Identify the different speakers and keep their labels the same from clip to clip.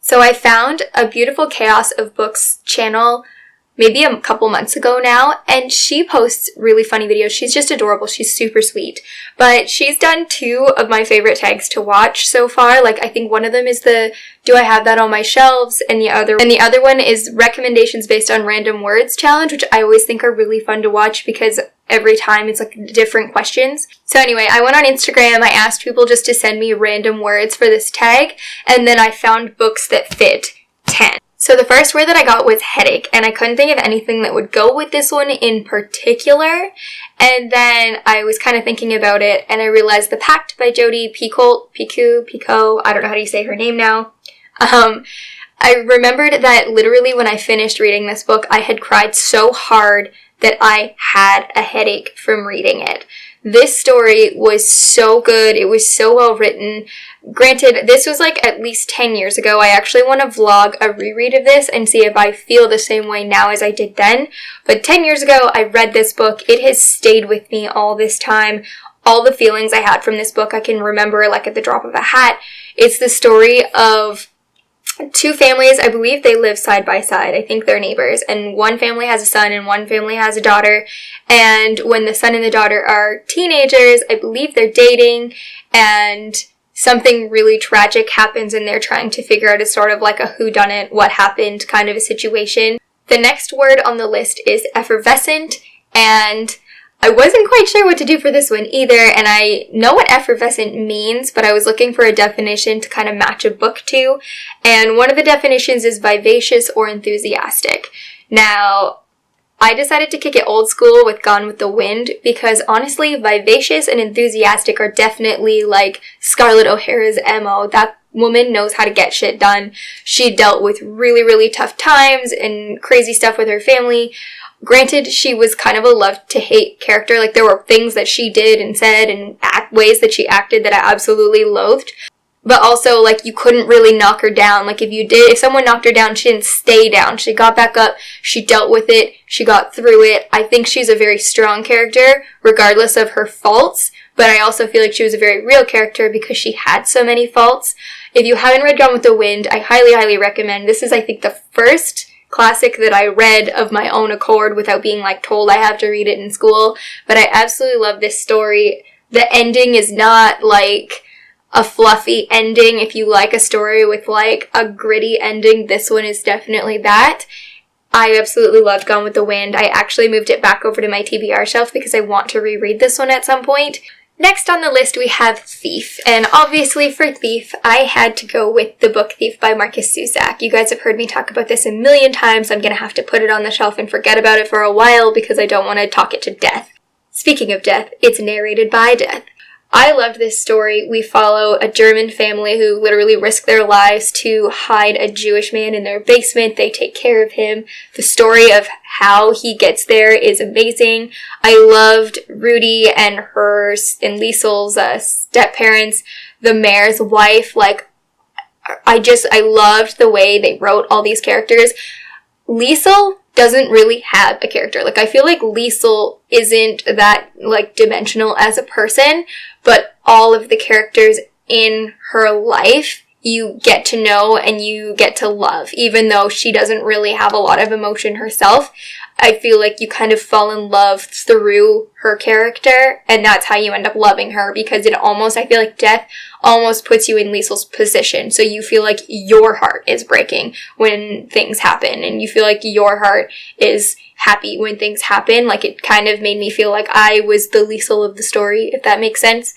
Speaker 1: So I found a Beautiful Chaos of Books channel maybe a couple months ago now, and she posts really funny videos. She's just adorable. She's super sweet. But she's done 2 of my favorite tags to watch so far. Like, I think one of them is the Do I Have That on My Shelves, and the other one is Recommendations Based on Random Words challenge, which I always think are really fun to watch because every time it's like different questions. So anyway, I went on Instagram, I asked people just to send me random words for this tag, and then I found books that fit 10. So the first word that I got was headache, and I couldn't think of anything that would go with this one in particular. And then I was kind of thinking about it, and I realized The Pact by Jodi Picoult, I don't know how to say her name now. I remembered that literally when I finished reading this book, I had cried so hard that I had a headache from reading it. This story was so good. It was so well written. Granted, this was like at least 10 years ago. I actually want to vlog a reread of this and see if I feel the same way now as I did then. But 10 years ago, I read this book. It has stayed with me all this time. All the feelings I had from this book, I can remember like at the drop of a hat. It's the story of 2 families. I believe they live side by side. I think they're neighbors. And one family has a son and one family has a daughter. And when the son and the daughter are teenagers, I believe they're dating, and something really tragic happens and they're trying to figure out a sort of like a whodunit, what happened kind of a situation. The next word on the list is effervescent, and I wasn't quite sure what to do for this one either, and I know what effervescent means, but I was looking for a definition to kind of match a book to, and one of the definitions is vivacious or enthusiastic. Now, I decided to kick it old school with Gone with the Wind because honestly, vivacious and enthusiastic are definitely like Scarlett O'Hara's MO. That woman knows how to get shit done. She dealt with really, really tough times and crazy stuff with her family. Granted, she was kind of a love-to-hate character. Like, there were things that she did and said and ways that she acted that I absolutely loathed. But also, like, you couldn't really knock her down. Like, if someone knocked her down, she didn't stay down. She got back up, she dealt with it, she got through it. I think she's a very strong character, regardless of her faults. But I also feel like she was a very real character because she had so many faults. If you haven't read Gone with the Wind, I highly, highly recommend. This is, I think, the first classic that I read of my own accord without being, like, told I have to read it in school. But I absolutely love this story. The ending is not, like, a fluffy ending. If you like a story with, like, a gritty ending, this one is definitely that. I absolutely loved Gone with the Wind. I actually moved it back over to my TBR shelf because I want to reread this one at some point. Next on the list, we have Thief, and obviously for Thief, I had to go with The Book Thief by Marcus Zusak. You guys have heard me talk about this a million times. I'm gonna have to put it on the shelf and forget about it for a while because I don't want to talk it to death. Speaking of death, it's narrated by death. I loved this story. We follow a German family who literally risk their lives to hide a Jewish man in their basement. They take care of him. The story of how he gets there is amazing. I loved Rudy and Liesel's step-parents, the mayor's wife. Like, I loved the way they wrote all these characters. Liesel doesn't really have a character. Like, I feel like Liesel isn't that, like, dimensional as a person, but all of the characters in her life you get to know and you get to love, even though she doesn't really have a lot of emotion herself. I feel like you kind of fall in love through her character, and that's how you end up loving her, because I feel like death almost puts you in Liesel's position, so you feel like your heart is breaking when things happen, and you feel like your heart is happy when things happen. Like, it kind of made me feel like I was the Liesel of the story, if that makes sense.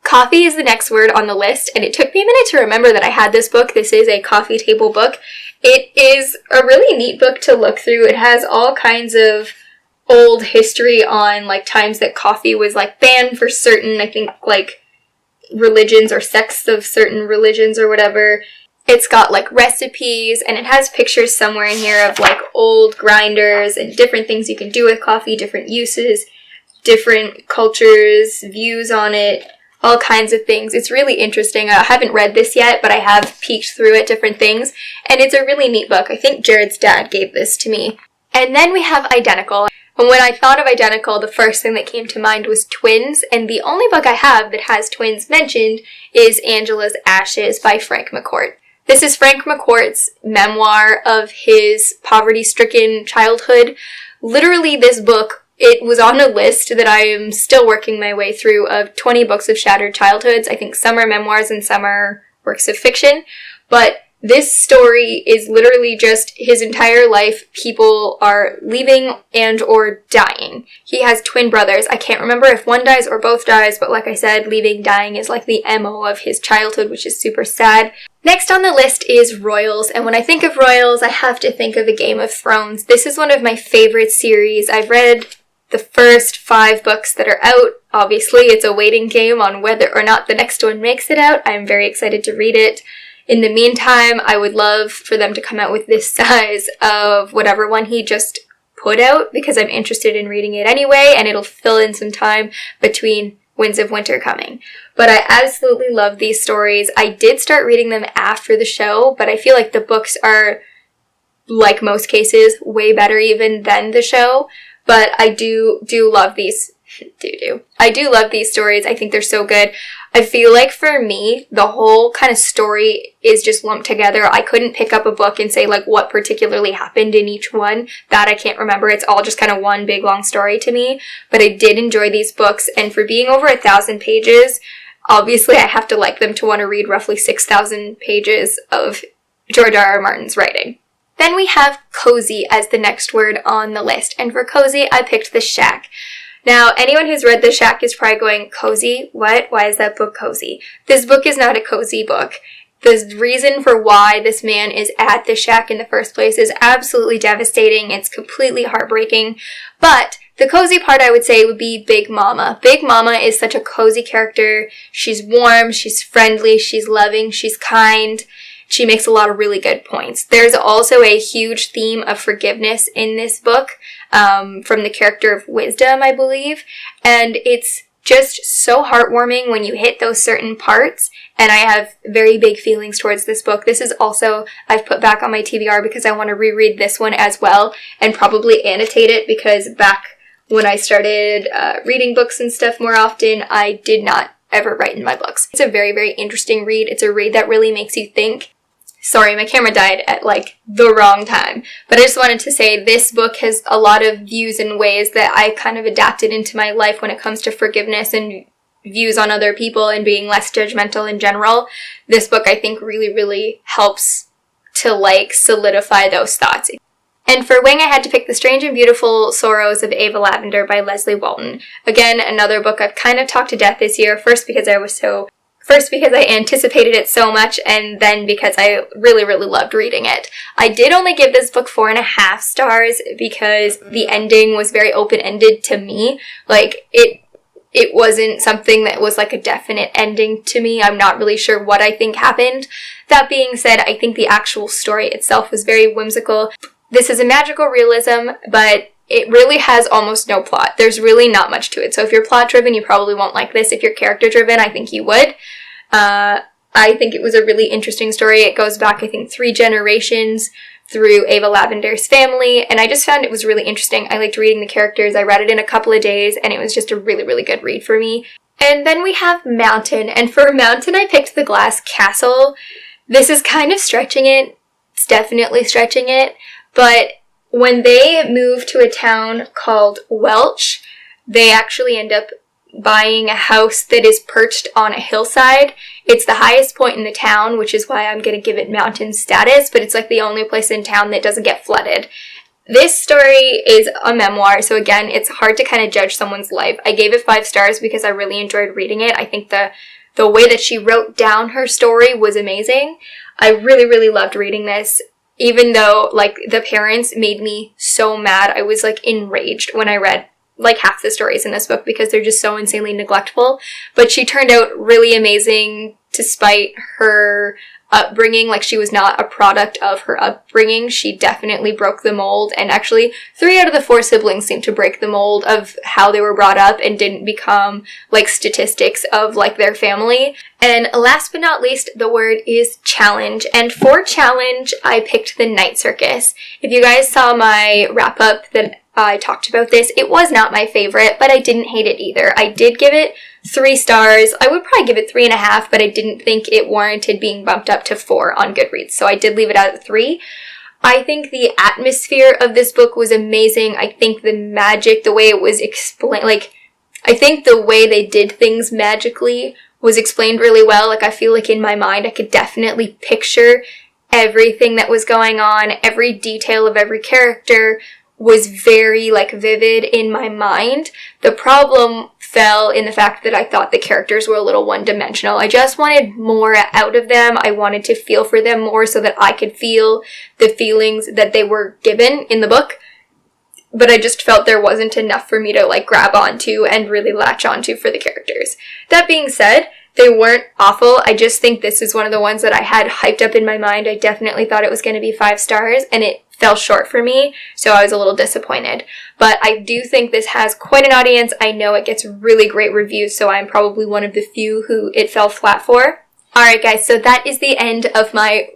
Speaker 1: Coffee is the next word on the list, and it took me a minute to remember that I had this book. This is a coffee table book. It is a really neat book to look through. It has all kinds of old history on, like, times that coffee was, like, banned for certain, I think, like, religions or sects of certain religions or whatever. It's got, like, recipes, and it has pictures somewhere in here of, like, old grinders and different things you can do with coffee, different uses, different cultures, views on it, all kinds of things. It's really interesting. I haven't read this yet, but I have peeked through at different things, and it's a really neat book. I think Jared's dad gave this to me. And then we have Identical. And when I thought of Identical, the first thing that came to mind was twins, and the only book I have that has twins mentioned is Angela's Ashes by Frank McCourt. This is Frank McCourt's memoir of his poverty-stricken childhood. Literally, this book, it was on a list that I am still working my way through of 20 books of shattered childhoods. I think some are memoirs and some are works of fiction. But this story is literally just his entire life. People are leaving and or dying. He has twin brothers. I can't remember if one dies or both dies, but like I said, leaving, dying is like the MO of his childhood, which is super sad. Next on the list is royals, and when I think of royals, I have to think of A Game of Thrones. This is one of my favorite series. I've read the first 5 books that are out. Obviously, it's a waiting game on whether or not the next one makes it out. I'm very excited to read it. In the meantime, I would love for them to come out with this size of whatever one he just put out, because I'm interested in reading it anyway, and it'll fill in some time between Winds of Winter coming. But I absolutely love these stories. I did start reading them after the show, but I feel like the books are, like most cases, way better even than the show. But I do love these. I do love these stories. I think they're so good. I feel like for me, the whole kind of story is just lumped together. I couldn't pick up a book and say like what particularly happened in each one. That I can't remember. It's all just kind of one big long story to me. But I did enjoy these books, and for being over 1,000 pages, obviously I have to like them to want to read roughly 6,000 pages of George R.R. Martin's writing. Then we have cozy as the next word on the list, and for cozy, I picked The Shack. Now, anyone who's read The Shack is probably going, cozy? What? Why is that book cozy? This book is not a cozy book. The reason for why this man is at The Shack in the first place is absolutely devastating. It's completely heartbreaking. But the cozy part, I would say, would be Big Mama. Big Mama is such a cozy character. She's warm, she's friendly, she's loving, she's kind. She makes a lot of really good points. There's also a huge theme of forgiveness in this book, from the character of Wisdom, I believe. And it's just so heartwarming when you hit those certain parts. And I have very big feelings towards this book. This is also, I've put back on my TBR because I want to reread this one as well and probably annotate it, because back when I started reading books and stuff more often, I did not ever write in my books. It's a very, very interesting read. It's a read that really makes you think. Sorry, my camera died at like the wrong time. But I just wanted to say this book has a lot of views and ways that I kind of adapted into my life when it comes to forgiveness and views on other people and being less judgmental in general. This book, I think, really, really helps to like solidify those thoughts. And for wing, I had to pick The Strange and Beautiful Sorrows of Ava Lavender by Leslie Walton. Again, another book I've kind of talked to death this year, first because I anticipated it so much, and then because I really, really loved reading it. I did only give this book 4.5 stars because the ending was very open-ended to me. Like, it wasn't something that was like a definite ending to me. I'm not really sure what I think happened. That being said, I think the actual story itself was very whimsical. This is a magical realism, but it really has almost no plot. There's really not much to it. So if you're plot-driven, you probably won't like this. If you're character-driven, I think you would. I think it was a really interesting story. It goes back, I think, 3 generations through Ava Lavender's family, and I just found it was really interesting. I liked reading the characters. I read it in a couple of days, and it was just a really, really good read for me. And then we have Mountain, and for Mountain, I picked The Glass Castle. This is kind of stretching it. It's definitely stretching it, but when they move to a town called Welch, they actually end up buying a house that is perched on a hillside. It's the highest point in the town, which is why I'm going to give it mountain status, but it's like the only place in town that doesn't get flooded. This story is a memoir, so again, it's hard to kind of judge someone's life. I gave it 5 stars because I really enjoyed reading it. I think the way that she wrote down her story was amazing. I really, really loved reading this. Even though, like, the parents made me so mad. I was, like, enraged when I read, like, half the stories in this book because they're just so insanely neglectful. But she turned out really amazing despite her upbringing. Like, she was not a product of her upbringing. She definitely broke the mold. And actually, 3 out of the 4 siblings seemed to break the mold of how they were brought up and didn't become, like, statistics of, like, their family. And last but not least, the word is challenge. And for challenge, I picked The Night Circus. If you guys saw my wrap-up that I talked about this, it was not my favorite, but I didn't hate it either. I did give it 3 stars. I would probably give it 3.5, but I didn't think it warranted being bumped up to 4 on Goodreads, so I did leave it at 3. I think the atmosphere of this book was amazing. I think the magic, the way it was explained, like, I think the way they did things magically was explained really well. Like, I feel like in my mind I could definitely picture everything that was going on. Every detail of every character was very, like, vivid in my mind. The problem fell in the fact that I thought the characters were a little one-dimensional. I just wanted more out of them. I wanted to feel for them more so that I could feel the feelings that they were given in the book. But I just felt there wasn't enough for me to, like, grab onto and really latch onto for the characters. That being said, they weren't awful. I just think this is one of the ones that I had hyped up in my mind. I definitely thought it was going to be 5 stars, and it fell short for me, so I was a little disappointed. But I do think this has quite an audience. I know it gets really great reviews, so I'm probably one of the few who it fell flat for. Alright guys, so that is the end of my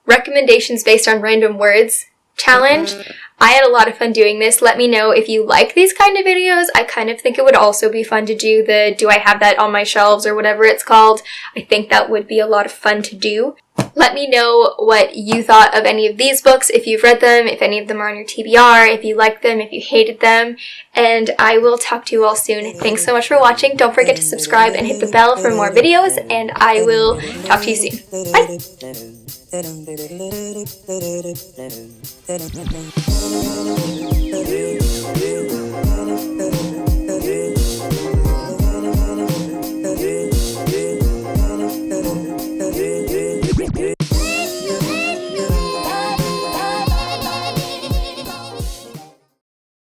Speaker 1: recommendations based on random words challenge. I had a lot of fun doing this. Let me know if you like these kind of videos. I kind of think it would also be fun to do the do I have that on my shelves or whatever it's called. I think that would be a lot of fun to do. Let me know what you thought of any of these books, if you've read them, if any of them are on your TBR, if you liked them, if you hated them, and I will talk to you all soon. Thanks so much for watching. Don't forget to subscribe and hit the bell for more videos, and I will talk to you soon. Bye!